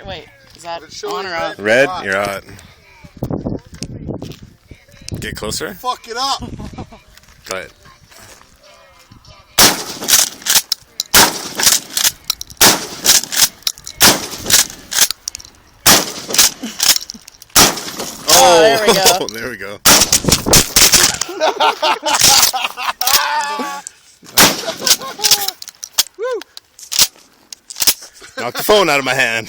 Wait, is that on or off? Red, you're out. Get closer. Fuck it up. Go ahead. Oh, there we go. There we go. Knock the phone out of my hand.